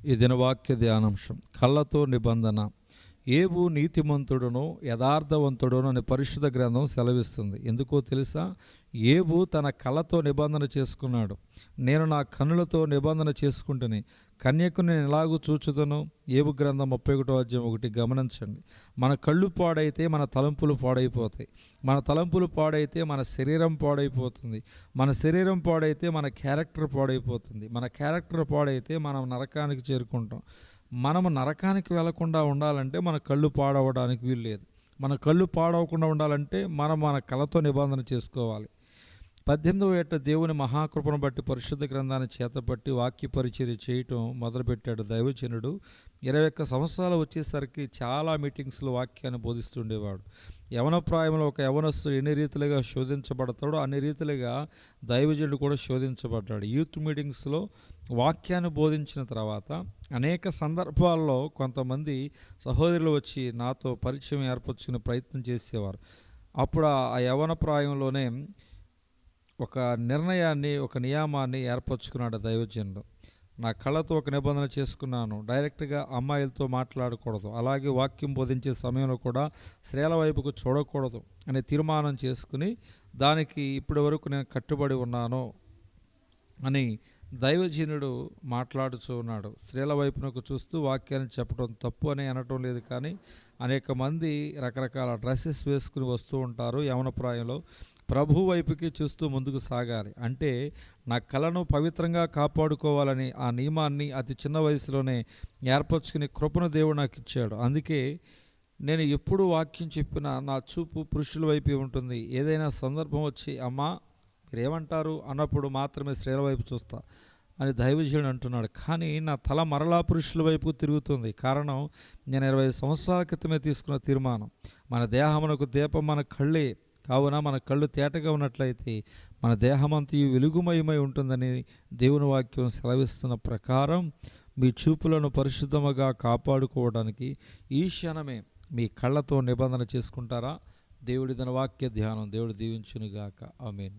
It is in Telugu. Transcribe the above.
ఈ దినవాక్య ధ్యానాంశం కళ్ళతో నిబంధన. ఏబు నీతిమంతుడును యథార్థవంతుడును అని పరిశుద్ధ గ్రంథం సెలవిస్తుంది. ఎందుకో తెలుసా? ఏబు తన కళ్ళతో నిబంధన చేసుకున్నాడు. నేను నా కన్నులతో నిబంధన చేసుకుంటుని కన్యకు నేను ఎలాగూ చూచుదను. ఏబు గ్రంథం 31:1 గమనించండి. మన కళ్ళు పాడైతే మన తలంపులు పాడైపోతాయి. మన తలంపులు పాడైతే మన శరీరం పాడైపోతుంది. మన శరీరం పాడైతే మన క్యారెక్టర్ పాడైపోతుంది. మన క్యారెక్టర్ పాడైతే మనం నరకానికి చేరుకుంటాం. మనము నరకానికి వెళ్లకుండా ఉండాలంటే మన కళ్ళు పాడవడానికి వీలు లేదు. మన కళ్ళు పాడవకుండా ఉండాలంటే మనం మన కళ్ళతో నిబంధన చేసుకోవాలి. 18వ ఏట దేవుని మహాకృపను బట్టి పరిశుద్ధ గ్రంథాన్ని చేతపట్టి వాక్య పరిచర్య చేయటం మొదలుపెట్టాడు దైవజనుడు. 21 సంవత్సరాలు వచ్చేసరికి చాలా మీటింగ్స్లో వాక్యాన్ని బోధిస్తుండేవాడు. యవన ప్రాయంలో ఒక యవనస్తుడు ఎన్ని రీతిలుగా శోధించబడతాడో అన్ని రీతిలుగా దైవజనుడు కూడా శోధించబడ్డాడు. యూత్ మీటింగ్స్లో వాక్యాన్ని బోధించిన తర్వాత అనేక సందర్భాల్లో కొంతమంది సహోదరులు వచ్చి నాతో పరిచయం ఏర్పరచుకునే ప్రయత్నం చేసేవారు. అప్పుడు ఆ యవన ప్రాయంలోనే ఒక నిర్ణయాన్ని, ఒక నియమాన్ని ఏర్పరచుకున్నాడు దైవజనుడు. నా కళ్ళతో ఒక నిబంధన చేసుకున్నాను, డైరెక్ట్గా అమ్మాయిలతో మాట్లాడకూడదు, అలాగే వాక్యం బోధించే సమయంలో కూడా స్త్రీల వైపుకు చూడకూడదు అనే తీర్మానం చేసుకుని దానికి ఇప్పటి వరకు నేను కట్టుబడి ఉన్నాను అని దైవజనుడు మాట్లాడుతూ ఉన్నాడు. స్త్రీల వైపునకు చూస్తూ వాక్యాన్ని చెప్పడం తప్పు అని అనటం లేదు, కానీ అనేక మంది రకరకాల డ్రెస్సెస్ వేసుకుని వస్తూ ఉంటారు. యవన ప్రాయంలో ప్రభు వైపుకి చూస్తూ ముందుకు సాగాలి అంటే నా కళను పవిత్రంగా కాపాడుకోవాలని ఆ నియమాన్ని అతి చిన్న వయసులోనే ఏర్పరచుకుని కృపను దేవుడు నాకు ఇచ్చాడు. అందుకే నేను ఎప్పుడు వాక్యం చెప్పినా నా చూపు పురుషుల వైపే ఉంటుంది. ఏదైనా సందర్భం వచ్చి అమ్మా మీరేమంటారు అన్నప్పుడు మాత్రమే స్త్రీల వైపు చూస్తా అని దైవజనుడు అంటున్నాడు. కానీ నా తల మరలా పురుషుల వైపు తిరుగుతుంది. కారణం, నేను 20 సంవత్సరాల క్రితమే తీసుకున్న తీర్మానం. మన దేహమునకు దీపం మన కళ్ళే కావున మన కళ్ళు తేటగా ఉన్నట్లయితే మన దేహమంతయు వెలుగుమయమై ఉంటుందని దేవుని వాక్యం సెలవిస్తున్న ప్రకారం మీ చూపులను పరిశుద్ధముగా కాపాడుకోవడానికి ఈ క్షణమే మీ కళ్ళతో నిబంధన చేసుకుంటారా? దేవుడి తన వాక్య ధ్యానం దేవుడు దీవించునుగాక. ఆమేన్.